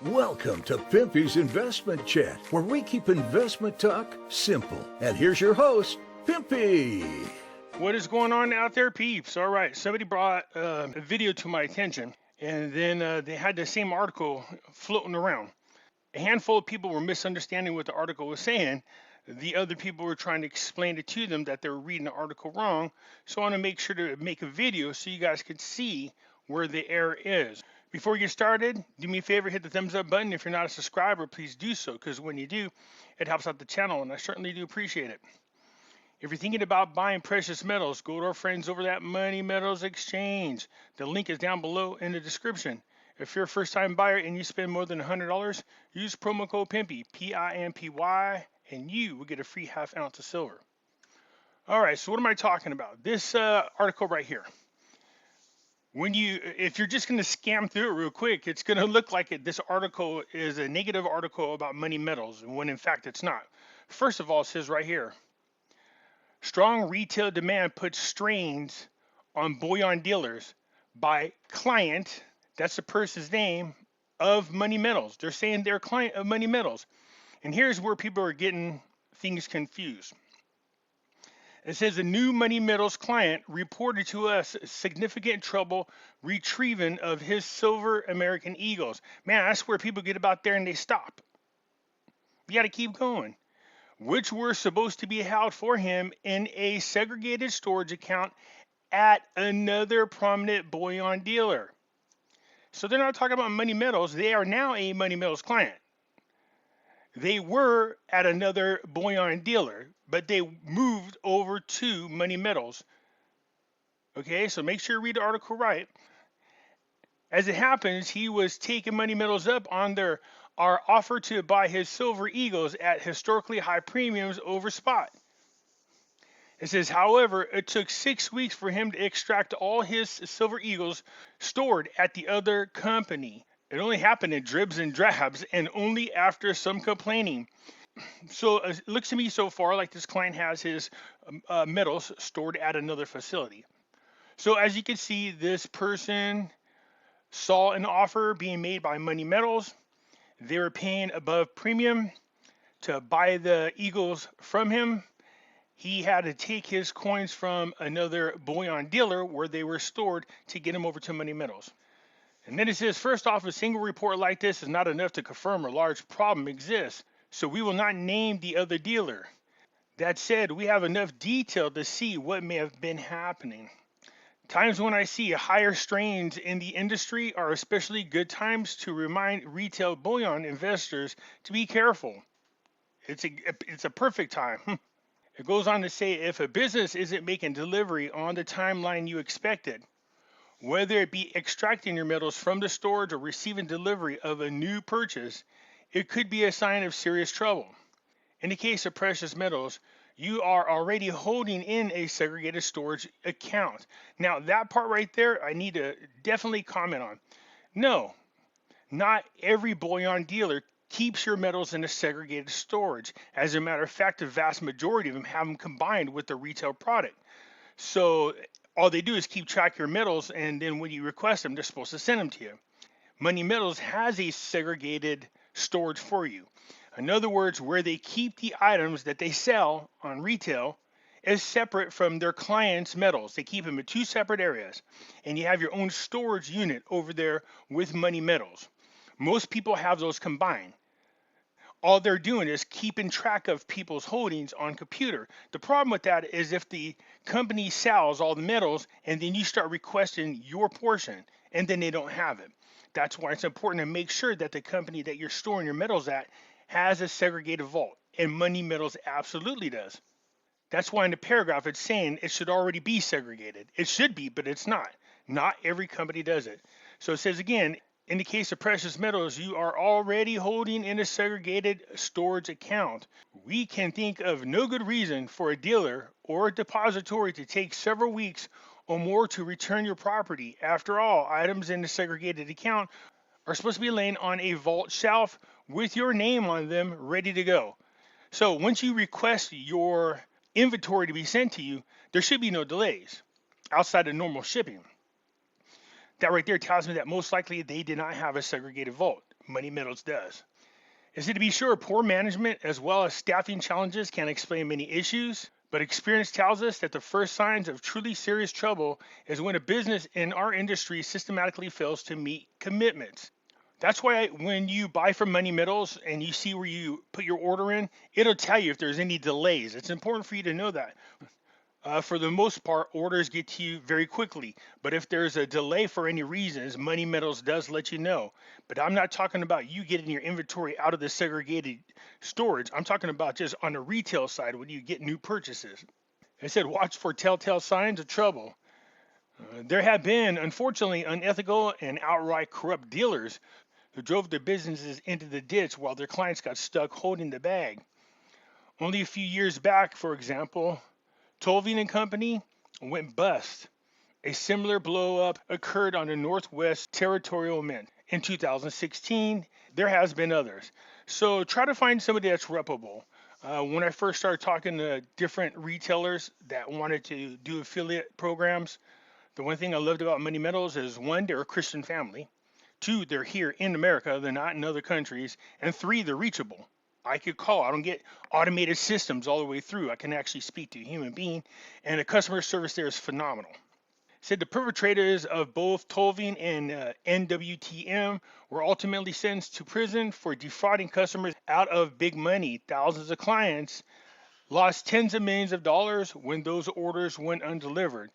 Welcome to Pimpy's Investment Chat, where we keep investment talk simple. And here's your host, Pimpy. What is going on out there, peeps? All right, somebody brought a video to my attention, and then they had the same article floating around. A handful of people were misunderstanding what the article was saying. The other people were trying to explain it to them that they were reading the article wrong. So I want to make sure to make a video so you guys can see where the error is. Before we get started, do me a favor, hit the thumbs up button. If you're not a subscriber, please do so, because when you do, it helps out the channel, and I certainly do appreciate it. If you're thinking about buying precious metals, go to our friends over at Money Metals Exchange. The link is down below in the description. If you're a first-time buyer and you spend more than $100, use promo code PIMPY, P-I-M-P-Y, and you will get a free half ounce of silver. All right, so what am I talking about? This article right here. If you're just going to scan through it real quick, it's going to look like this article is a negative article about money metals, when in fact it's not. First of all, it says right here, strong retail demand puts strains on bullion dealers by client, that's the person's name, of Money Metals. They're saying they're a client of Money Metals. And here's where people are getting things confused. It says a new Money Metals client reported to us significant trouble retrieving of his silver American Eagles. Man, that's where people get about there and they stop. You got to keep going. Which were supposed to be held for him in a segregated storage account at another prominent bullion dealer. So they're not talking about Money Metals. They are now a Money Metals client. They were at another bullion dealer, but they moved over to Money Metals. Okay, so make sure you read the article right. As it happens, he was taking Money Metals up on our offer to buy his silver Eagles at historically high premiums over spot. It says, however, it took 6 weeks for him to extract all his silver Eagles stored at the other company. It only happened in dribs and drabs and only after some complaining. So it looks to me so far like this client has his metals stored at another facility. So as you can see, this person saw an offer being made by Money Metals. They were paying above premium to buy the Eagles from him. He had to take his coins from another bullion dealer where they were stored to get them over to Money Metals. And then it says, first off, a single report like this is not enough to confirm a large problem exists, so we will not name the other dealer. That said, we have enough detail to see what may have been happening. Times when I see higher strains in the industry are especially good times to remind retail bullion investors to be careful. It's a perfect time. It goes on to say, if a business isn't making delivery on the timeline you expected, whether it be extracting your metals from the storage or receiving delivery of a new purchase, it could be a sign of serious trouble. In the case of precious metals, you are already holding in a segregated storage account. Now, that part right there, I need to definitely comment on. No, not every bullion dealer keeps your metals in a segregated storage. As a matter of fact, the vast majority of them have them combined with the retail product. So all they do is keep track of your metals, and then when you request them, they're supposed to send them to you. Money Metals has a segregated storage for you. In other words, where they keep the items that they sell on retail is separate from their clients' metals. They keep them in two separate areas, and you have your own storage unit over there with Money Metals. Most people have those combined. All they're doing is keeping track of people's holdings on computer. The problem with that is if the company sells all the metals and then you start requesting your portion and then they don't have it. That's why it's important to make sure that the company that you're storing your metals at has a segregated vault, and Money Metals absolutely does. That's why in the paragraph it's saying it should already be segregated. It should be, but it's not. Not every company does it. So it says again, in the case of precious metals, you are already holding in a segregated storage account. We can think of no good reason for a dealer or a depository to take several weeks or more to return your property. After all, items in the segregated account are supposed to be laying on a vault shelf with your name on them ready to go. So once you request your inventory to be sent to you, there should be no delays outside of normal shipping. That right there tells me that most likely they did not have a segregated vault. Money Metals does. Is it to be sure poor management as well as staffing challenges can explain many issues, but experience tells us that the first signs of truly serious trouble is when a business in our industry systematically fails to meet commitments. That's why when you buy from Money Metals and you see where you put your order in, it'll tell you if there's any delays. It's important for you to know that. For the most part, orders get to you very quickly. But if there's a delay for any reasons, Money Metals does let you know. But I'm not talking about you getting your inventory out of the segregated storage. I'm talking about just on the retail side when you get new purchases. I said, watch for telltale signs of trouble. There have been, unfortunately, unethical and outright corrupt dealers who drove their businesses into the ditch while their clients got stuck holding the bag. Only a few years back, for example, Tolvien and Company went bust. A similar blow-up occurred on the Northwest Territorial Mint in 2016. There has been others. So try to find somebody that's reputable. When I first started talking to different retailers that wanted to do affiliate programs, the one thing I loved about Money Metals is one, they're a Christian family. Two, they're here in America, they're not in other countries. And three, they're reachable. I could call. I don't get automated systems all the way through. I can actually speak to a human being, and the customer service there is phenomenal. Said the perpetrators of both Tolvien and NWTM were ultimately sentenced to prison for defrauding customers out of big money. Thousands of clients lost tens of millions of dollars when those orders went undelivered.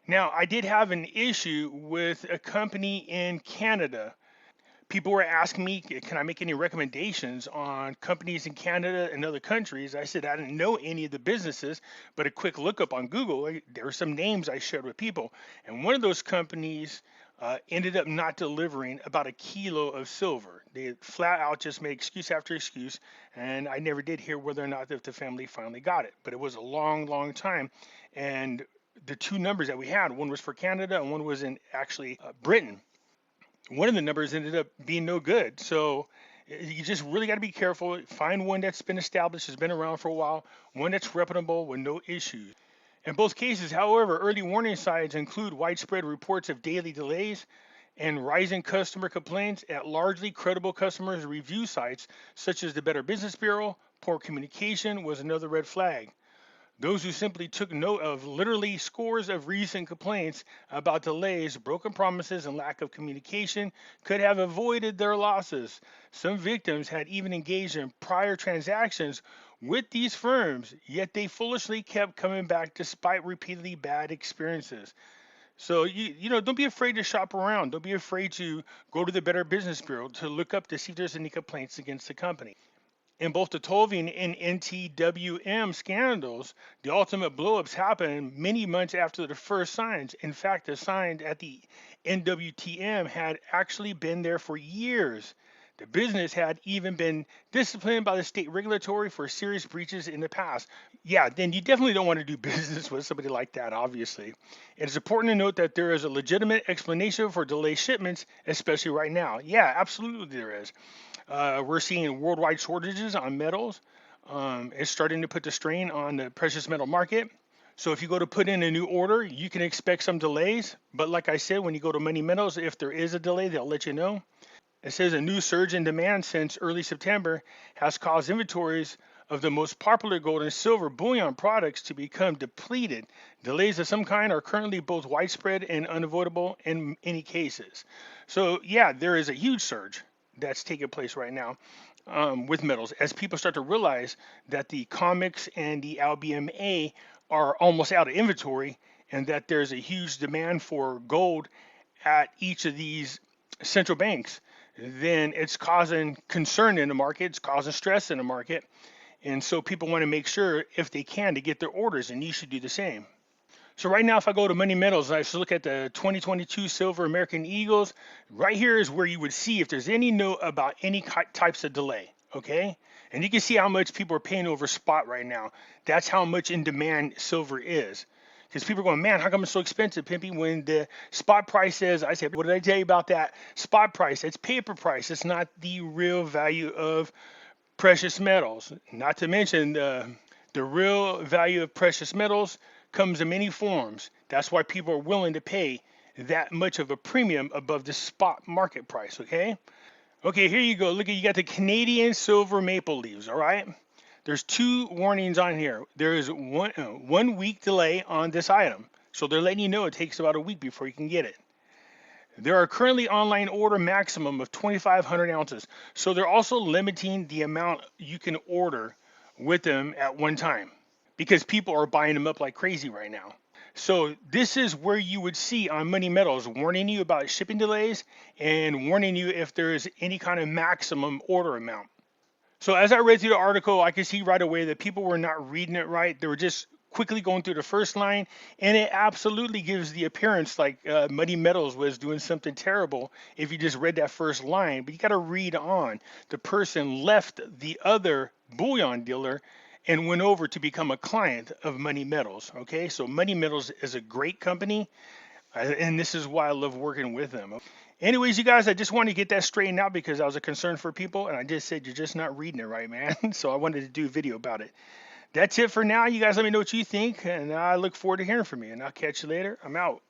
Now, I did have an issue with a company in Canada. People were asking me, can I make any recommendations on companies in Canada and other countries? I said I didn't know any of the businesses, but a quick look up on Google, there were some names I shared with people. And one of those companies ended up not delivering about a kilo of silver. They flat out just made excuse after excuse, and I never did hear whether or not the family finally got it. But it was a long, long time. And the two numbers that we had, one was for Canada and one was in actually Britain. One of the numbers ended up being no good. So you just really got to be careful. Find one that's been established, has been around for a while, one that's reputable with no issues. In both cases, however, early warning signs include widespread reports of daily delays and rising customer complaints at largely credible customers review sites such as the Better Business Bureau. Poor communication was another red flag. Those who simply took note of literally scores of recent complaints about delays, broken promises, and lack of communication could have avoided their losses. Some victims had even engaged in prior transactions with these firms, yet they foolishly kept coming back despite repeatedly bad experiences. So don't be afraid to shop around. Don't be afraid to go to the Better Business Bureau to look up to see if there's any complaints against the company. In both the Tolvien and NTWM scandals, the ultimate blowups happened many months after the first signs. In fact, the signs at the NWTM had actually been there for years. The business had even been disciplined by the state regulatory for serious breaches in the past. Yeah, then you definitely don't want to do business with somebody like that, obviously. It is important to note that there is a legitimate explanation for delayed shipments, especially right now. Yeah, absolutely there is. We're seeing worldwide shortages on metals. It's starting to put the strain on the precious metal market. So if you go to put in a new order, you can expect some delays. But like I said, when you go to Money Metals, if there is a delay, they'll let you know. It says a new surge in demand since early September has caused inventories of the most popular gold and silver bullion products to become depleted. Delays of some kind are currently both widespread and unavoidable in many cases. So yeah, there is a huge surge that's taking place right now with metals as people start to realize that the COMEX and the LBMA are almost out of inventory and that there's a huge demand for gold at each of these central banks. Then it's causing concern in the market, it's causing stress in the market. And so people want to make sure, if they can, to get their orders, and you should do the same. So right now, if I go to Money Metals and I should look at the 2022 Silver American Eagles, right here is where you would see if there's any note about any types of delay, okay? And you can see how much people are paying over spot right now. That's how much in demand silver is. Because people are going, man, how come it's so expensive, Pimpy? When the spot price is, I said, what did I tell you about that spot price? It's paper price. It's not the real value of precious metals. Not to mention the real value of precious metals comes in many forms. That's why people are willing to pay that much of a premium above the spot market price, okay? Okay, here you go. Look at you got the Canadian silver maple leaves. All right. There's two warnings on here. There is 1 week delay on this item, so they're letting you know it takes about a week before you can get it. There are currently online order maximum of 2,500 ounces, so they're also limiting the amount you can order with them at one time because people are buying them up like crazy right now. So this is where you would see on Money Metals warning you about shipping delays and warning you if there is any kind of maximum order amount. So as I read through the article, I could see right away that people were not reading it right. They were just quickly going through the first line, and it absolutely gives the appearance like Muddy Metals was doing something terrible if you just read that first line. But you got to read on. The person left the other bullion dealer and went over to become a client of Money Metals. Okay, so Money Metals is a great company, and this is why I love working with them. Anyways, you guys, I just wanted to get that straightened out because I was a concern for people, and I just said you're just not reading it right, man. So I wanted to do a video about it. That's it for now. You guys let me know what you think, and I look forward to hearing from you, and I'll catch you later. I'm out.